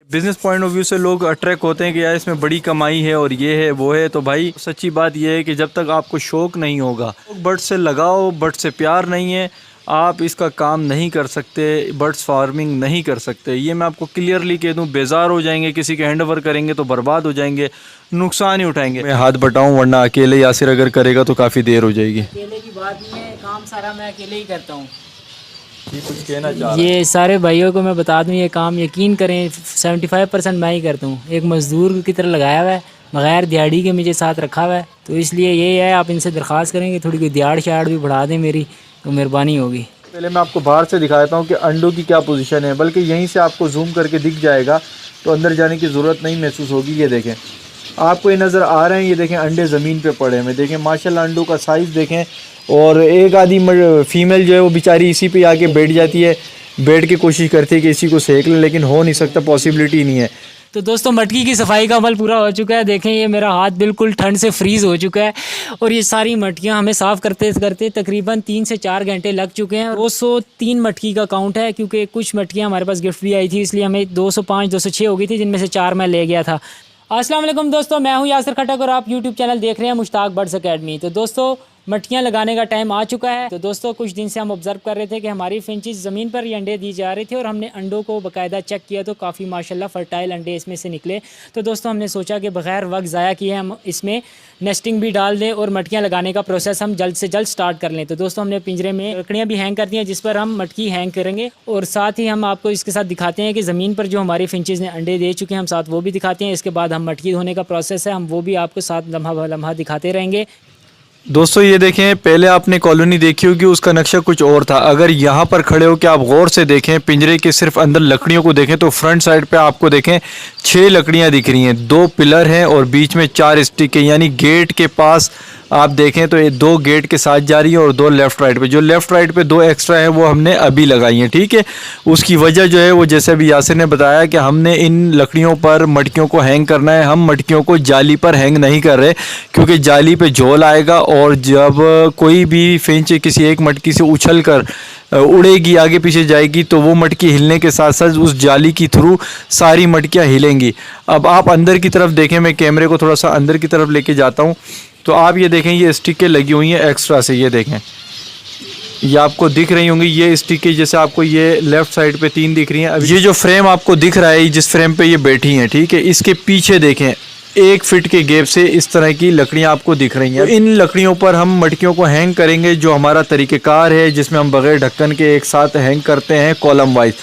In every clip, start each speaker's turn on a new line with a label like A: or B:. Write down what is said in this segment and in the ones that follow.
A: Business point of view से लोग attract होते हैं कि यार इसमें बड़ी कमाई है और ये है वो है। तो भाई सच्ची बात ये है कि जब तक आपको शौक़ नहीं होगा, बर्ड्स से लगाओ, बर्ड्स से प्यार नहीं है, आप इसका काम नहीं कर सकते, बर्ड्स फार्मिंग नहीं कर सकते। ये मैं आपको क्लियरली कह दूं। बेजार हो जाएंगे, किसी के हैंड ओवर करेंगे तो बर्बाद हो जाएंगे, नुकसान ही उठाएंगे। मैं हाथ बटाऊं, वरना अकेले यासिर अगर करेगा तो काफ़ी देर हो जाएगी।
B: अकेले की बात नहीं है, काम सारा मैं अकेले ही करता हूँ।
A: ये कुछ कहना चाह रहा है?
B: ये सारे भाइयों को मैं बता दूं, ये काम यकीन करें 75% मैं ही करता हूँ। एक मज़दूर की तरह लगाया हुआ है, बग़ैर दिहाड़ी के मुझे साथ रखा हुआ है। तो इसलिए ये है, आप इनसे दरख्वास्त करें कि थोड़ी कोई दिहाड़ शाड़ भी बढ़ा दें मेरी, तो मेहरबानी होगी।
A: पहले मैं आपको बाहर से दिखाता हूँ कि अंडों की क्या पोजीशन है, बल्कि यहीं से आपको जूम करके दिख जाएगा, तो अंदर जाने की ज़रूरत नहीं महसूस होगी। ये देखें, आपको ये नज़र आ रहे हैं, ये देखें अंडे ज़मीन पे पड़े हुए। देखें माशाल्लाह अंडों का साइज़ देखें। और एक आधी फीमेल जो है वो बेचारी इसी पे आके बैठ जाती है, बैठ के कोशिश करती है कि इसी को सेक लें, लेकिन हो नहीं सकता, पॉसिबिलिटी नहीं है।
B: तो दोस्तों मटकी की सफाई का अमल पूरा हो चुका है। देखें ये मेरा हाथ बिल्कुल ठंड से फ्रीज़ हो चुका है और ये सारी मटकियां हमें साफ़ करते करते तकरीबन 3 से 4 घंटे लग चुके हैं। 203 मटकी का काउंट है, क्योंकि कुछ मटकियां हमारे पास गिफ्ट भी आई थी, इसलिए हमें 205 206 हो गई थी, जिनमें से 4 मैं ले गया था। अस्सलाम वालेकुम दोस्तों, मैं हूं यासिर खटक और आप यूट्यूब चैनल देख रहे हैं मुश्ताक बर्ड्स अकेडमी। तो दोस्तों मटकियां लगाने का टाइम आ चुका है। तो दोस्तों कुछ दिन से हम ऑब्जर्व कर रहे थे कि हमारी फिंचेस ज़मीन पर ही अंडे दी जा रहे थे, और हमने अंडों को बाकायदा चेक किया तो काफ़ी माशाल्लाह फर्टाइल अंडे इसमें से निकले। तो दोस्तों हमने सोचा कि बग़ैर वक्त ज़ाया किए हम इसमें नेस्टिंग भी डाल दें और मटकियाँ लगाने का प्रोसेस हम जल्द से जल्द स्टार्ट कर लें। तो दोस्तों हमने पिंजरे में लकड़ियाँ भी हैंग कर दी हैं, जिस पर हम मटकी हैंग करेंगे, और साथ ही हम आपको इसके साथ दिखाते हैं कि ज़मीन पर जो हमारी फिंचेस ने अंडे दे चुके हैं, हम साथ वो भी दिखाते हैं। इसके बाद हम मटकी धोने का प्रोसेस है, हम वो भी आपको साथ लम्हा लम्हा दिखाते रहेंगे।
A: दोस्तों ये देखें, पहले आपने कॉलोनी देखी होगी, उसका नक्शा कुछ और था। अगर यहाँ पर खड़े हो के आप गौर से देखें, पिंजरे के सिर्फ अंदर लकड़ियों को देखें, तो फ्रंट साइड पे आपको देखें 6 लकड़ियाँ दिख रही हैं, 2 पिलर हैं और बीच में 4 स्टिक है। यानी गेट के पास आप देखें तो ये 2 गेट के साथ जा रही है और 2 लेफ़्ट राइट पे। जो लेफ़्ट राइट पे 2 एक्स्ट्रा है वो हमने अभी लगाई हैं, ठीक है। उसकी वजह जो है वो जैसे अभी यासिर ने बताया कि हमने इन लकड़ियों पर मटकियों को हैंग करना है। हम मटकियों को जाली पर हैंग नहीं कर रहे, क्योंकि जाली पे झोल आएगा और जब कोई भी फिंच किसी एक मटकी से उछल कर उड़ेगी, आगे पीछे जाएगी, तो वो मटकी हिलने के साथ साथ उस जाली की थ्रू सारी मटकियाँ हिलेंगी। अब आप अंदर की तरफ देखें, मैं कैमरे को थोड़ा सा अंदर की तरफ लेके जाता हूँ, तो आप ये देखें ये स्टिकें लगी हुई हैं एक्स्ट्रा से। ये देखें, ये आपको दिख रही होंगी ये स्टिकें, जैसे आपको ये लेफ़्ट साइड पे 3 दिख रही हैं। अब ये जो फ्रेम आपको दिख रहा है, जिस फ्रेम पे ये बैठी हैं, ठीक है, इसके पीछे देखें 1 फीट के गैप से इस तरह की लकड़ियाँ आपको दिख रही हैं। तो इन लकड़ियों पर हम मटकियों को हैंग करेंगे, जो हमारा तरीक़ेकार है, जिसमें हम बग़ैर ढक्कन के एक साथ हैंग करते हैं कॉलम वाइज।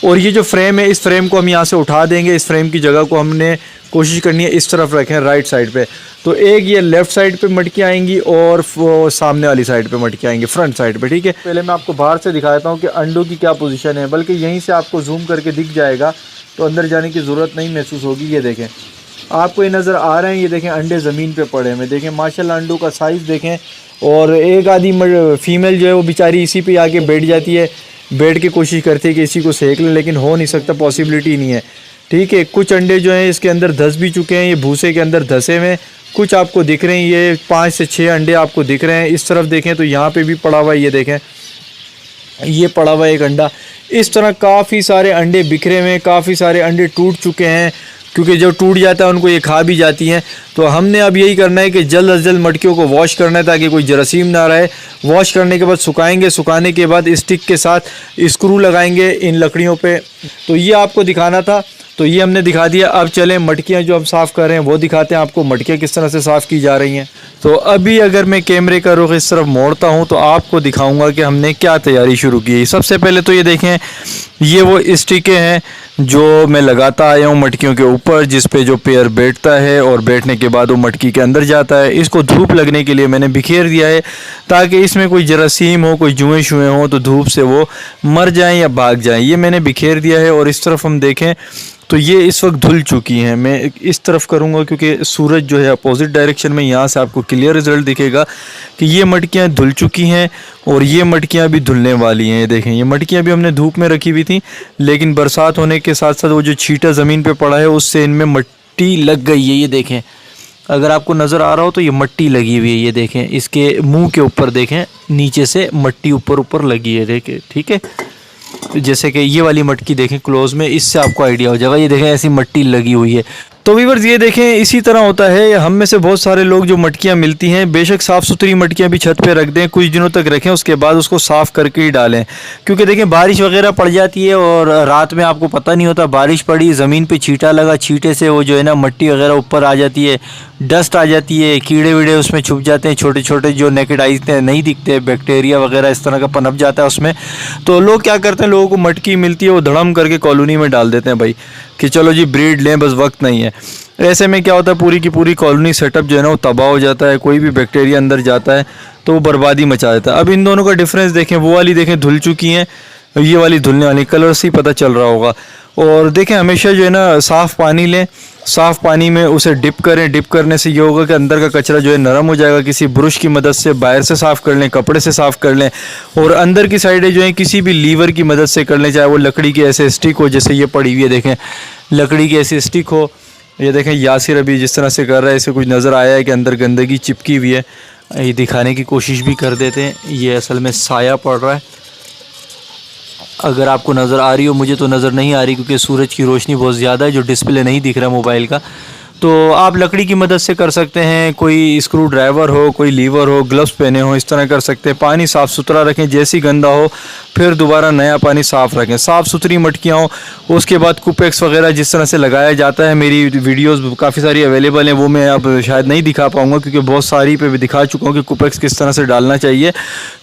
A: और ये जो फ्रेम है, इस फ्रेम को हम यहाँ से उठा देंगे। इस फ्रेम की जगह को हमने कोशिश करनी है इस तरफ रखें, राइट साइड पे। तो एक ये लेफ़्ट साइड पे मटकी आएंगी और सामने वाली साइड पे मटकी आएंगी, फ्रंट साइड पे, ठीक है। पहले मैं आपको बाहर से दिखाता हूँ कि अंडों की क्या पोजीशन है, बल्कि यहीं से आपको जूम करके दिख जाएगा, तो अंदर जाने की ज़रूरत नहीं महसूस होगी। ये देखें, आपको ये नज़र आ रहे हैं, ये देखें अंडे ज़मीन पे पड़े हुए। देखें माशाल्लाह अंडों का साइज़ देखें। और एक आधी फीमेल जो है वो बेचारी इसी पे आके बैठ जाती है, बैठ के कोशिश करती है कि इसी को सेक लें, लेकिन हो नहीं सकता, पॉसिबिलिटी नहीं है, ठीक है। कुछ अंडे जो हैं इसके अंदर धंस भी चुके हैं, ये भूसे के अंदर धंसे हुए। कुछ आपको दिख रहे हैं, ये 5 से 6 अंडे आपको दिख रहे हैं। इस तरफ देखें तो यहाँ पे भी पड़ा हुआ है, ये देखें ये पड़ा हुआ है एक अंडा। इस तरह काफ़ी सारे अंडे बिखरे हुए हैं, काफ़ी सारे अंडे टूट चुके हैं, क्योंकि जब टूट जाता है उनको ये खा भी जाती हैं। तो हमने अब यही करना है कि जल्द अज जल्द मटकियों को वॉश करना है, ताकि कोई जरासीम ना रहे। वॉश करने के बाद सुखाएंगे, सुखाने के बाद स्टिक के साथ स्क्रू लगाएंगे इन लकड़ियों पे। तो ये आपको दिखाना था, तो ये हमने दिखा दिया। अब चलें मटकियाँ जो हम साफ़ कर रहे हैं वो दिखाते हैं आपको, मटकियाँ किस तरह से साफ़ की जा रही हैं। तो अभी अगर मैं कैमरे का रुख इस तरफ मोड़ता हूँ तो आपको दिखाऊंगा कि हमने क्या तैयारी शुरू की है। सबसे पहले तो ये देखें, ये वो स्टिकें हैं जो मैं लगाता आया हूँ मटकियों के ऊपर, जिस पे जो पेयर बैठता है और बैठने के बाद वो मटकी के अंदर जाता है। इसको धूप लगने के लिए मैंने बिखेर दिया है, ताकि इसमें कोई जरासीम हो, कोई जुएँ शुएँ हो तो धूप से वो मर जाएँ या भाग जाएँ। ये मैंने बिखेर दिया है। और इस तरफ हम देखें तो ये इस वक्त धुल चुकी हैं। मैं इस तरफ करूँगा क्योंकि सूरज जो है अपोजिट डायरेक्शन में, यहाँ से आपको क्लियर रिज़ल्ट दिखेगा कि ये मटकियाँ धुल चुकी हैं और ये मटकियाँ भी धुलने वाली हैं। ये देखें, ये मटकियाँ भी हमने धूप में रखी हुई थी, लेकिन बरसात होने के साथ साथ वो जो छींटा ज़मीन पे पड़ा है उससे इनमें मट्टी लग गई है। ये देखें, अगर आपको नज़र आ रहा हो तो ये मट्टी लगी हुई है। ये देखें, इसके मुँह के ऊपर देखें, नीचे से मट्टी ऊपर ऊपर लगी है, देखें, ठीक है। जैसे कि ये वाली मटकी देखें क्लोज में, इससे आपको आइडिया हो जाएगा। ये देखें ऐसी मट्टी लगी हुई है। तो व्यूअर्स ये देखें इसी तरह होता है। हम में से बहुत सारे लोग जो मटकियाँ मिलती हैं, बेशक साफ़ सुथरी मटकियाँ भी छत पे रख दें, कुछ दिनों तक रखें, उसके बाद उसको साफ़ करके ही डालें। क्योंकि देखें बारिश वगैरह पड़ जाती है और रात में आपको पता नहीं होता, बारिश पड़ी, ज़मीन पे छींटा लगा, छींटे से वो जो है ना मट्टी वगैरह ऊपर आ जाती है, डस्ट आ जाती है, कीड़े वीड़े उसमें छुप जाते हैं, छोटे छोटे जो नेकेड आइज नहीं दिखते, बैक्टीरिया वगैरह इस तरह का पनप जाता है उसमें। तो लोग क्या करते हैं, लोगों को मटकी मिलती है वो धड़म करके कॉलोनी में डाल देते हैं भाई, कि चलो जी ब्रीड लें, बस वक्त नहीं है। ऐसे में क्या होता है, पूरी की पूरी कॉलोनी सेटअप जो है ना वो तबाह हो जाता है। कोई भी बैक्टीरिया अंदर जाता है तो वो बर्बादी मचा देता है। अब इन दोनों का डिफरेंस देखें, वो वाली देखें धुल चुकी हैं, ये वाली धुलने वाली, कलर से ही पता चल रहा होगा। और देखें हमेशा जो है ना साफ़ पानी लें, साफ़ पानी में उसे डिप करें। डिप करने से ये होगा कि अंदर का कचरा जो है नरम हो जाएगा। किसी ब्रश की मदद से बाहर से साफ़ कर लें, कपड़े से साफ़ कर लें, और अंदर की साइडें जो है किसी भी लीवर की मदद से कर लें, चाहे वो लकड़ी की ऐसे स्टिक हो, जैसे ये पड़ी हुई है देखें, लकड़ी की ऐसी स्टिक हो। ये देखें यासिर अभी जिस तरह से कर रहा है, इसे कुछ नज़र आया है कि अंदर गंदगी चिपकी हुई है, ये दिखाने की कोशिश भी कर देते हैं। ये असल में साया पड़ रहा है, अगर आपको नज़र आ रही हो, मुझे तो नज़र नहीं आ रही क्योंकि सूरज की रोशनी बहुत ज़्यादा है, जो डिस्प्ले नहीं दिख रहा मोबाइल का। तो आप लकड़ी की मदद से कर सकते हैं, कोई स्क्रू ड्राइवर हो, कोई लीवर हो, ग्लव्स पहने हो, इस तरह कर सकते हैं। पानी साफ़ सुथरा रखें, जैसी गंदा हो फिर दोबारा नया पानी साफ़ रखें। साफ़ सुथरी मटकियाँ हो, उसके बाद कुपेक्स वगैरह जिस तरह से लगाया जाता है, मेरी वीडियोस काफ़ी सारी अवेलेबल हैं, वो मैं अब शायद नहीं दिखा पाऊँगा क्योंकि बहुत सारी पे भी दिखा चुका हूँ कि कुपेक्स किस तरह से डालना चाहिए।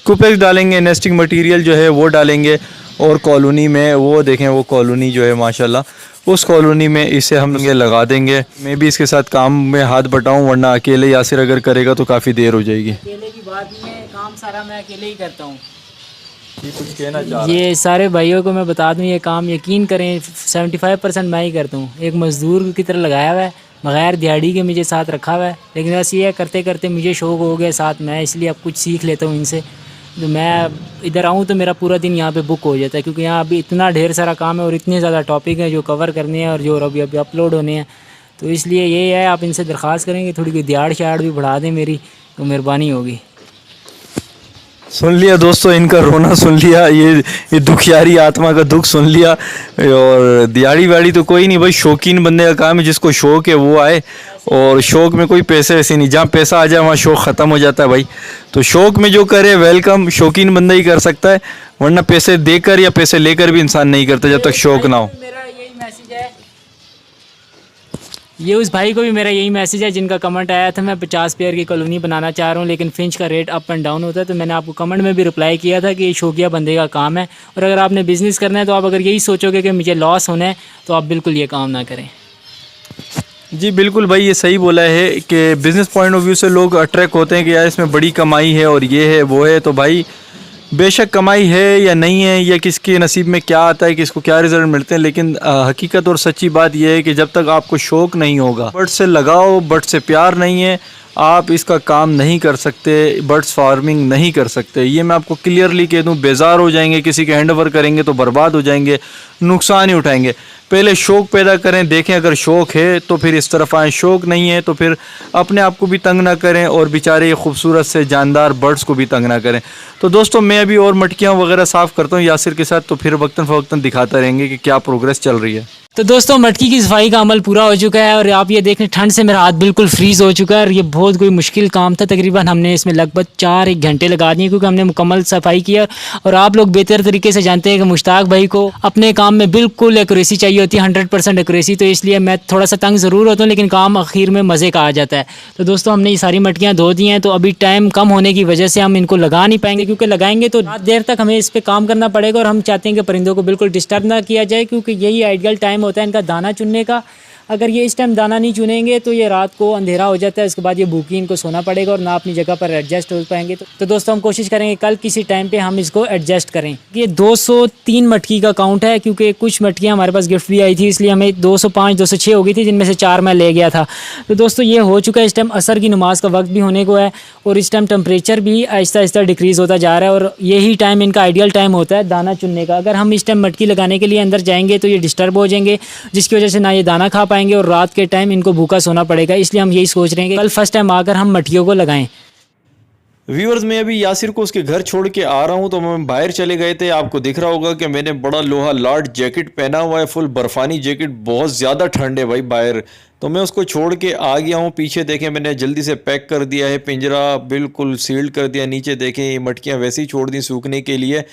A: कुपेक्स डालेंगे, नेस्टिंग मटीरियल जो है वो डालेंगे, और कॉलोनी में वो देखें, वो कॉलोनी जो है माशाल्लाह, उस कॉलोनी में इसे हम ये लगा देंगे। मैं भी इसके साथ काम में हाथ बटाऊं, वरना अकेले यासिर अगर करेगा तो काफ़ी देर हो जाएगी।
B: अकेले की बात नहीं है, काम सारा मैं अकेले ही करता हूँ।
A: कुछ कहना चाह
B: ये सारे भाइयों को मैं बता दूँ, ये काम यकीन करें 75% मैं ही करता हूँ। एक मज़दूर की तरह लगाया हुआ है, बग़ैर दिहाड़ी के मुझे साथ रखा हुआ है, लेकिन बस ये करते करते मुझे शौक़ हो गया साथ में, इसलिए अब कुछ सीख लेता हूँ इनसे। तो मैं इधर आऊँ तो मेरा पूरा दिन यहाँ पे बुक हो जाता है, क्योंकि यहाँ अभी इतना ढेर सारा काम है और इतने ज़्यादा टॉपिक हैं जो कवर करने हैं और जो अभी अपलोड होने हैं। तो इसलिए ये है, आप इनसे दरख्वास्त करेंगे थोड़ी कोई दिहाड़ शाड़ भी बढ़ा दें मेरी, तो मेहरबानी होगी।
A: सुन लिया दोस्तों, इनका रोना सुन लिया, ये दुखियारी आत्मा का दुख सुन लिया। और दिहाड़ी वाड़ी तो कोई नहीं भाई, शौकीन बंदे का काम है, जिसको शौक़ है वो आए। और शौक़ में कोई पैसे वैसे नहीं, जहाँ पैसा आ जाए वहाँ शौक़ ख़त्म हो जाता है भाई। तो शौक़ में जो करे वेलकम, शौकीन बंदा ही कर सकता है, वरना पैसे देकर या पैसे लेकर भी इंसान नहीं करता जब तक शौक़ ना हो।
B: मेरा यही मैसेज है, ये उस भाई को भी मेरा यही मैसेज है जिनका कमेंट आया था, मैं 50 पेयर की कॉलोनी बनाना चाह रहा हूँ, लेकिन फिंच का रेट अप एंड डाउन होता है। तो मैंने आपको कमेंट में भी रिप्लाई किया था कि ये शौकिया बंदे का काम है, और अगर आपने बिज़नेस करना है तो आप अगर यही सोचोगे कि मुझे लॉस होना है तो आप बिल्कुल ये काम ना करें।
A: जी बिल्कुल भाई, ये सही बोला है कि बिज़नेस पॉइंट ऑफ व्यू से लोग अट्रैक्ट होते हैं कि यार इसमें बड़ी कमाई है और ये है वो है। तो भाई बेशक कमाई है या नहीं है, या किसके नसीब में क्या आता है, किसको क्या रिज़ल्ट मिलते हैं, लेकिन हकीकत और सच्ची बात यह है कि जब तक आपको शौक़ नहीं होगा, बर्ड से लगाओ, बर्ड से प्यार नहीं है, आप इसका काम नहीं कर सकते, बर्ड्स फार्मिंग नहीं कर सकते। ये मैं आपको क्लियरली कह दूं, बेजार हो जाएंगे, किसी के हैंड ओवर करेंगे तो बर्बाद हो जाएंगे, नुकसान ही उठाएंगे। पहले शौक़ पैदा करें, देखें अगर शौक़ है तो फिर इस तरफ आएँ, शौक़ नहीं है तो फिर अपने आप को भी तंग ना करें और बेचारे खूबसूरत से जानदार बर्ड्स को भी तंग ना करें। तो दोस्तों मैं अभी और मटकियाँ वगैरह साफ़ करता हूँ यासिर के साथ, तो फिर वक्तन फ़वक्तन दिखाते रहेंगे कि क्या प्रोग्रेस चल रही है।
B: तो दोस्तों मटकी की सफाई का अमल पूरा हो चुका है, और आप ये देखें ठंड से मेरा हाथ बिल्कुल फ्रीज़ हो चुका है, और ये बहुत कोई मुश्किल काम था। तकरीबन हमने इसमें लगभग 4-1 घंटे लगा दिए, क्योंकि हमने मुकम्मल सफाई किया। और आप लोग बेहतर तरीके से जानते हैं कि मुश्ताक भाई को अपने काम में बिल्कुल एक्यूरेसी चाहिए होती है, 100% एक्यूरेसी। तो इसलिए मैं थोड़ा सा तंग ज़रूर होता हूँ, लेकिन काम आखिर में मज़े का आ जाता है। तो दोस्तों हमने ये सारी मटकियाँ धो दी हैं, तो अभी टाइम कम होने की वजह से हम इनको लगा नहीं पाएंगे, क्योंकि लगाएंगे तो रात देर तक हमें इस पर काम करना पड़ेगा, और हम चाहते हैं कि परिंदों को बिल्कुल डिस्टर्ब ना किया जाए, क्योंकि यही आइडियल टाइम होता है इनका दाना चुनने का। अगर ये इस टाइम दाना नहीं चुनेंगे तो ये रात को अंधेरा हो जाता है, उसके बाद ये भूखी इनको सोना पड़ेगा और ना अपनी जगह पर एडजस्ट हो पाएंगे। तो दोस्तों हम कोशिश करेंगे कल किसी टाइम पे हम इसको एडजस्ट करें। ये 203 मटकी का काउंट है, क्योंकि कुछ मटकियाँ हमारे पास गिफ्ट भी आई थी, इसलिए हमें 205 206 हो गई थी, जिनमें से 4 मैं ले गया था। तो दोस्तों ये हो चुका है, इस टाइम असर की नमाज का वक्त भी होने को है, और इस टाइम टेम्परेचर भी आहिस्ता आहिस्ता डिक्रीज़ होता जा रहा है, और यही टाइम इनका आइडियल टाइम होता है दाना चुनने का। अगर हम इस टाइम मटकी लगाने के लिए अंदर जाएंगे तो ये डिस्टर्ब हो जाएंगे, जिसकी वजह से ना ये दाना खा पाएंगे और रात के टाइम इनको भूखा सोना पड़ेगा। इसलिए हम यही सोच रहे हैं कि कल फर्स्ट टाइम आकर हम मटकियों को लगाएं।
A: व्यूअर्स मैं अभी यासिर को उसके घर छोड़ के आ रहा हूँ, तो मैं बाहर चले गए थे। आपको दिख रहा होगा कि मैंने बड़ा लोहा लार्ड जैकेट पहना हुआ है, फुल बर्फानी जैकेट, बहुत ज़्यादा ठंड है भाई बाहर। तो मैं उसको छोड़ के आ गया हूँ। पीछे देखें मैंने जल्दी से पैक कर दिया है, पिंजरा बिल्कुल सील्ड कर दिया। नीचे देखें ये मटकियाँ वैसे ही छोड़ दी सूखने के लिए।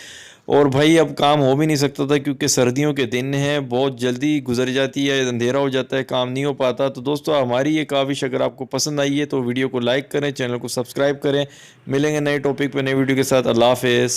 A: और भाई अब काम हो भी नहीं सकता था क्योंकि सर्दियों के दिन हैं, बहुत जल्दी गुजर जाती है, अंधेरा हो जाता है, काम नहीं हो पाता। तो दोस्तों हमारी ये काविश अगर आपको पसंद आई है तो वीडियो को लाइक करें, चैनल को सब्सक्राइब करें। मिलेंगे नए टॉपिक पे नई वीडियो के साथ। अल्लाह हाफिज़।